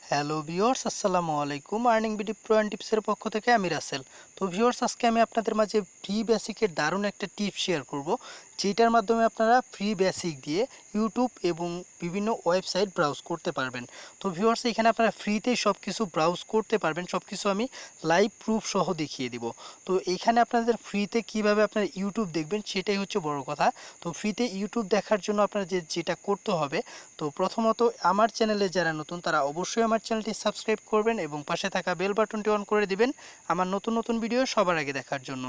Hello viewers, আসসালামু আলাইকুম। Earning BD pro and টিপসের পক্ষ থেকে আমি রাসেল। তো ভিউয়ার্স, আজকে আমি আপনাদের মাঝে ফ্রি বেসিকের দারুণ একটা টিপ শেয়ার করব, যেটার মাধ্যমে আপনারা ফ্রি বেসিক দিয়ে ইউটিউব এবং বিভিন্ন ওয়েবসাইট ব্রাউজ করতে পারবেন। তো ভিউয়ার্স, এখানে আপনারা ফ্রিতেই সব কিছু ব্রাউজ করতে পারবেন, সব কিছু আমি লাইভ প্রুফ সহ দেখিয়ে দিব। তো এখানে আপনাদের ফ্রিতে কিভাবে আপনারা ইউটিউব দেখবেন সেটাই হচ্ছে বড় কথা। তো ফ্রিতে ইউটিউব দেখার জন্য আপনারা যেটা করতে হবে, তো প্রথমত আমার চ্যানেলে যারা নতুন তারা অবশ্যই আমার চ্যানেলটি সাবস্ক্রাইব করবেন এবং পাশে থাকা বেল বাটনটি অন করে দিবেন আমার নতুন নতুন ভিডিও সবার আগে দেখার জন্য।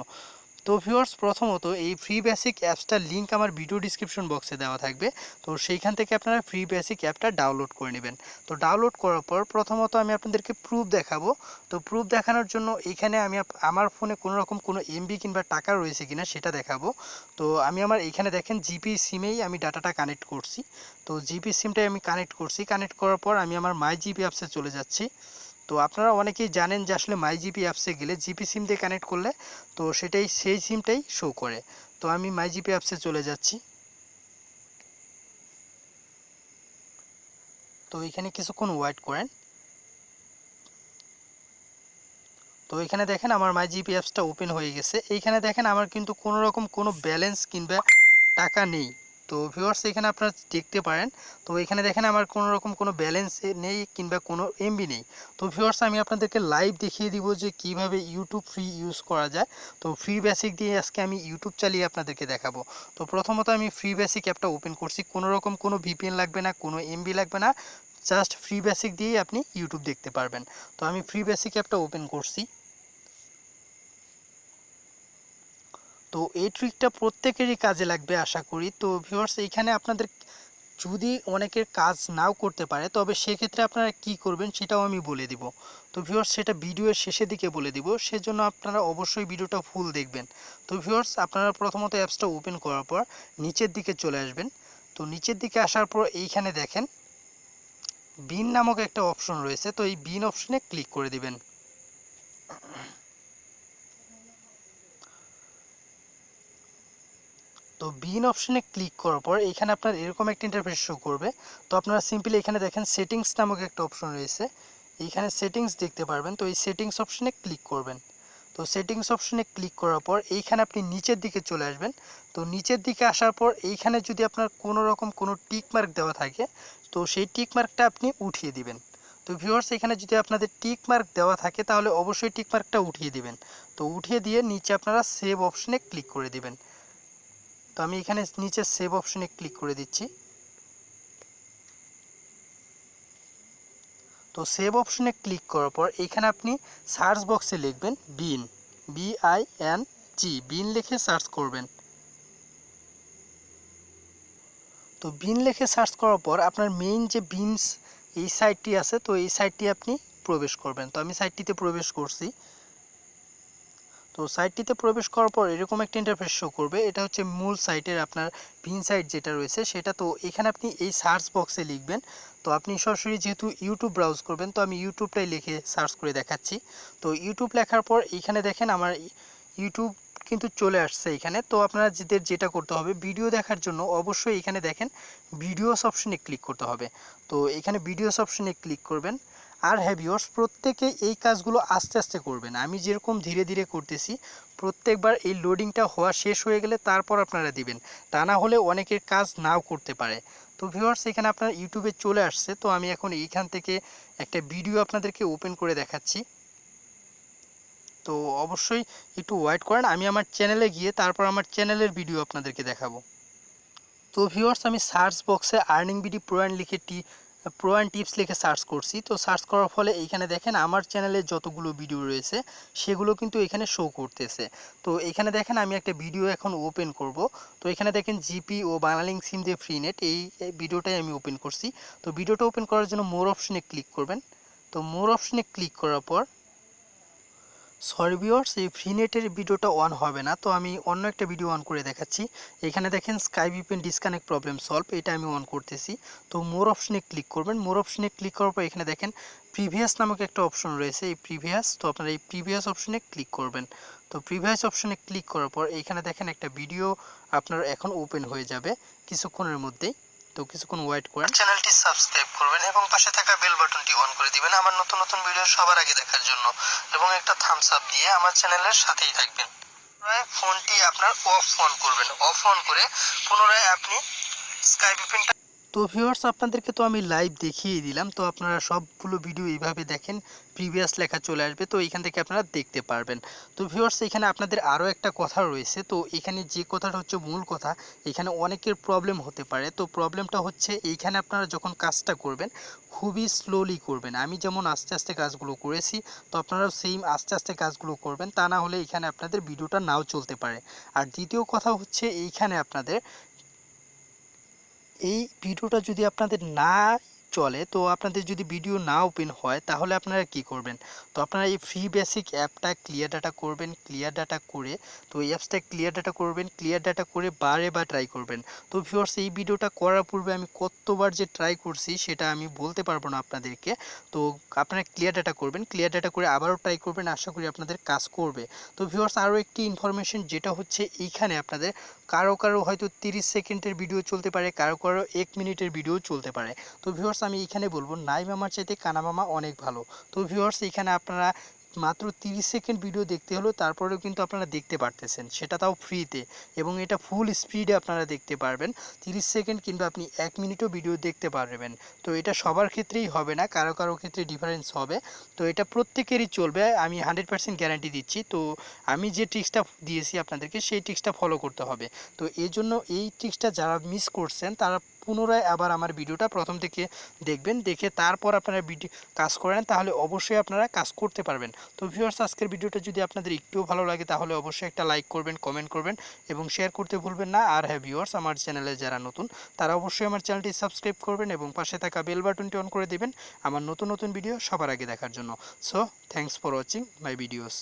তো ভিউয়ার্স, প্রথমত এই ফ্রি বেসিক অ্যাপসটার লিঙ্ক আমার ভিডিও ডিসক্রিপশন বক্সে দেওয়া থাকবে। তো সেইখান থেকে আপনারা ফ্রি বেসিক অ্যাপটা ডাউনলোড করে নেবেন। তো ডাউনলোড করার পর প্রথমত আমি আপনাদেরকে প্রুফ দেখাবো। তো প্রুফ দেখানোর জন্য এখানে আমি আমার ফোনে কোনো রকম কোনো এমবি কিংবা টাকা রয়েছে কিনা সেটা দেখাবো। তো আমি আমার এখানে দেখেন জিপি সিমেই আমি ডাটাটা কানেক্ট করছি। তো জিপি সিমটাই আমি কানেক্ট করছি। কানেক্ট করার পর আমি আমার মাই জিপি অ্যাপসে চলে যাচ্ছি। তো আপনারা অনেকেই জানেন যে আসলে মাই জিপি অ্যাপসে গেলে জিপি সিম দিয়ে কানেক্ট করলে তো সেই সিমটাই শো করে। তো আমি মাই জিপি অ্যাপসে চলে যাচ্ছি। তো এখানে কিছুক্ষণ ওয়েট করেন। তো এখানে দেখেন আমার মাই জিপি অ্যাপসটা ওপেন হয়ে গেছে। এইখানে দেখেন আমার কিন্তু কোনো রকম কোনো ব্যালেন্স কিংবা টাকা নেই। তো ভিউয়ার্স, এখানে আপনারা দেখতে পারেন। তো এখানে দেখেন আমার কোনো রকম কোনো ব্যালেন্স নেই কিংবা কোনো এমবি নেই। তো ভিউয়ার্স, আমি আপনাদেরকে লাইভ দেখিয়ে দিব যে কিভাবে ইউটিউব ফ্রি ইউজ করা যায়। তো ফ্রি বেসিক দিয়ে আজকে আমি ইউটিউব চালিয়ে আপনাদেরকে দেখাবো। তো প্রথমত আমি ফ্রি বেসিক অ্যাপটা ওপেন করছি। কোনো রকম কোনো ভিপিএন লাগবে না, কোনো এমবি লাগবে না, জাস্ট ফ্রি বেসিক দিয়েই আপনি ইউটিউব দেখতে পারবেন। তো আমি ফ্রি বেসিক অ্যাপটা ওপেন করছি। তো এই ট্রিকটা প্রত্যেকেরই কাজে লাগবে আশা করি। তো ভিউয়ার্স, এইখানে আপনাদের যদি অনেকের কাজ নাও করতে পারে তবে সেক্ষেত্রে আপনারা কি করবেন সেটাও আমি বলে দিব। তো ভিউয়ার্স, সেটা ভিডিওর শেষের দিকে বলে দিব, সেজন্য আপনারা অবশ্যই ভিডিওটা ফুল দেখবেন। তো ভিউয়ার্স, আপনারা প্রথমত অ্যাপসটা ওপেন করার পর নিচের দিকে চলে আসবেন। তো নিচের দিকে আসার পর এইখানে দেখেন বিন নামক একটা অপশন রয়েছে। তো এই বিন অপশনে ক্লিক করে দিবেন। তো বিন অপশনে ক্লিক করার পর এখানে আপনার এরকম একটা ইন্টারফেস শো করবে। তো আপনারা সিম্পলি এখানে দেখেন সেটিংস নামক একটা অপশন রয়েছে, এইখানে সেটিংস দেখতে পারবেন। তো এই সেটিংস অপশনে ক্লিক করবেন। তো সেটিংস অপশনে ক্লিক করার পর এইখানে আপনি নিচের দিকে চলে আসবেন। তো নিচের দিকে আসার পর এইখানে যদি আপনার কোনো রকম কোনো টিক মার্ক দেওয়া থাকে তো সেই টিক মার্কটা আপনি উঠিয়ে দিবেন। তো ভিউয়ার্স, এখানে যদি আপনাদের টিক মার্ক দেওয়া থাকে তাহলে অবশ্যই টিক মার্কটা উঠিয়ে দিবেন। তো উঠিয়ে দিয়ে নিচে আপনারা সেভ অপশনে ক্লিক করে দিবেন। তো আমি এখানে নিচে সেভ অপশনে ক্লিক করে দিচ্ছি। তো সেভ অপশনে ক্লিক করার পর এখানে আপনি সার্চ বক্সে লিখবেন বিন, BIN বিন লিখে সার্চ করবেন। তো বিন লিখে সার্চ করার পর আপনার মেইন যে বিনস এই সাইটটি আছে, তো এই সাইটটি আপনি প্রবেশ করবেন। তো আমি সাইটটিতে প্রবেশ করছি। তো সাইটটিতে প্রবেশ করার পর এরকম একটা ইন্টারফেস শো করবে। এটা হচ্ছে মূল সাইটের আপনার পিন সাইট যেটা রয়েছে সেটা। তো এখানে আপনি এই সার্চ বক্সে লিখবেন। তো আপনি সরাসরি যেহেতু ইউটিউব ব্রাউজ করবেন তো আমি ইউটিউবটাই লিখে সার্চ করে দেখাচ্ছি। তো ইউটিউব লেখার পর এখানে দেখেন আমার ইউটিউব কিন্তু চলে আসছে এখানে। তো আপনারা যেটা করতে হবে ভিডিও দেখার জন্য অবশ্যই এখানে দেখেন ভিডিওস অপশনে ক্লিক করতে হবে। তো এখানে ভিডিওস অপশনে ক্লিক করবেন। আর হ্যাঁ ভিউয়ার্স, প্রত্যেকে এই কাজগুলো আস্তে আস্তে করবেন, আমি যেরকম ধীরে ধীরে করতেছি। প্রত্যেকবার এই লোডিংটা হওয়া শেষ হয়ে গেলে তারপর আপনারা দিবেন, তা না হলে অনেকের কাজ নাও করতে পারে। তো ভিউয়ার্স, এখানে আপনার ইউটিউবে চলে আসছে। তো আমি এখন এইখান থেকে একটা ভিডিও আপনাদেরকে ওপেন করে দেখাচ্ছি। তো অবশ্যই একটু ওয়েট করেন, আমি আমার চ্যানেলে গিয়ে তারপর আমার চ্যানেলের ভিডিও আপনাদেরকে দেখাবো। তো ভিউয়ার্স, আমি সার্চ বক্সে earning BD pro and tips লিখে সার্চ করছি। তো সার্চ করার ফলে এইখানে দেখেন আমার চ্যানেলে যতগুলো ভিডিও রয়েছে সেগুলো কিন্তু এখানে শো করতেছে। তো এখানে দেখেন আমি একটা ভিডিও এখন ওপেন করব। তো এখানে দেখেন জিপি ও বাংলালিংক সিম দিয়ে ফ্রি নেট, এই ভিডিওটাই আমি ওপেন করছি। তো ভিডিওটা ওপেন করার জন্য মোর অপশনে ক্লিক করবেন। তো মোর অপশনে ক্লিক করার পর সরি ভিউয়ার্স, এই ফ্রি নেটের ভিডিওটা অন হবে না। তো আমি অন্য একটা ভিডিও অন করে দেখাচ্ছি। এখানে দেখেন sky VPN disconnect problem solve, এটা আমি অন করতেছি। তো মোর অপশনে ক্লিক করবেন। মোর অপশনে ক্লিক করার পর এখানে দেখেন প্রিভিয়াস নামক একটা অপশন রয়েছে, এই প্রিভিয়াস। তো আপনারা এই প্রিভিয়াস অপশনে ক্লিক করবেন। তো প্রিভিয়াস অপশনে ক্লিক করার পর এখানে দেখেন একটা ভিডিও আপনার এখন ওপেন হয়ে যাবে কিছুক্ষণের মধ্যেই। তো কিছুক্ষণ ওয়েট করেন। চ্যানেলটি সাবস্ক্রাইব করবেন এবং পাশে থাকা বেল বাটনটি অন করে দিবেন আমার নতুন নতুন ভিডিও সবার আগে দেখার জন্য, এবং একটা থামস আপ দিয়ে আমার চ্যানেলের সাথেই থাকবেন। ফোনটি আপনার অফ অন করবেন, অফ অন করে পুনরায় আপনি স্কাই ভিপিএনটা। তো ভিউয়ার্স, আপনাদেরকে তো আমি লাইভ দেখিয়ে দিলাম, তো আপনারা সবগুলো ভিডিও এইভাবে দেখেন, প্রিভিয়াস লেখা চলে আসবে, তো এখান থেকে আপনারা দেখতে পারবেন। তো ভিউয়ার্স, এখানে আপনাদের আরও একটা কথা রয়েছে, তো এখানে যে কথাটা হচ্ছে মূল কথা, এখানে অনেকের প্রবলেম হতে পারে। তো প্রবলেমটা হচ্ছে এইখানে আপনারা যখন কাজটা করবেন খুবই স্লোলি করবেন। আমি যেমন আস্তে আস্তে কাজগুলো করেছি, তো আপনারাও সেম আস্তে আস্তে কাজগুলো করবেন, তা না হলে এখানে আপনাদের ভিডিওটা নাও চলতে পারে। আর দ্বিতীয় কথা হচ্ছে এইখানে আপনাদের এই ভিডিওটা যদি আপনাদের না চলে, তো আপনাদের যদি ভিডিও না ওপেন হয়, তাহলে আপনারা কি করবেন? তো আপনারা এই ফ্রি বেসিক অ্যাপটা ক্লিয়ার ডাটা করবেন, ক্লিয়ার ডাটা করে, তো এই অ্যাপসটা ক্লিয়ার ডাটা করবেন, ক্লিয়ার ডাটা করে বারে বার ট্রাই করবেন। তো ভিউয়ার্স, এই ভিডিওটা করার পূর্বে আমি কতবার যে ট্রাই করছি সেটা আমি বলতে পারবো না আপনাদেরকে। তো আপনারা ক্লিয়ার ডাটা করবেন, ক্লিয়ার ডাটা করে আবারও ট্রাই করবেন, আশা করি আপনাদের কাজ করবে। তো ভিউয়ার্স, আরও একটি ইনফরমেশন যেটা হচ্ছে এইখানে আপনাদের কারো কারো হয়তো 30 সেকেন্ডের ভিডিও চলতে পারে, কারো কারো 1 মিনিটের ভিডিও চলতে পারে। তো ভিউয়ার্স, আমি এখানে বলবো নাই মামার চাইতে কানা মামা অনেক ভালো। তো ভিউয়ার্স, এখানে আপনারা মাত্র 30 সেকেন্ড ভিডিও দেখতে হলো, তারপরেও কিন্তু আপনারা দেখতে পারতেছেন, সেটা তাও ফ্রিতে, এবং এটা ফুল স্পিডে আপনারা দেখতে পারবেন। 30 সেকেন্ড কিন্তু আপনি 1 মিনিটও ভিডিও দেখতে পারবেন। তো এটা সবার ক্ষেত্রেই হবে না, কারো কারো ক্ষেত্রে ডিফারেন্স হবে। তো এটা প্রত্যেকেরই চলবে, আমি 100% গ্যারান্টি দিচ্ছি। তো আমি যে ট্রিক্সটা দিয়েছি আপনাদেরকে, সেই ট্রিক্সটা ফলো করতে হবে। তো এই জন্য এই ট্রিক্সটা যারা মিস করছেন তারা পুনরায় আবার আমার ভিডিওটা প্রথম থেকে দেখবেন, দেখে তারপর আপনারা ভিডিও কাজ করেন, তাহলে অবশ্যই আপনারা কাজ করতে পারবেন। তো ভিউয়ার্স, আজকের ভিডিওটা যদি আপনাদের একটুও ভালো লাগে তাহলে অবশ্যই একটা লাইক করবেন, কমেন্ট করবেন এবং শেয়ার করতে ভুলবেন না। আর হ্যাঁ ভিউয়ার্স, আমার চ্যানেলে যারা নতুন তারা অবশ্যই আমার চ্যানেলটি সাবস্ক্রাইব করবেন এবং পাশে থাকা বেল বাটনটি অন করে দিবেন আমার নতুন নতুন ভিডিও সবার আগে দেখার জন্য। So thanks for watching my videos.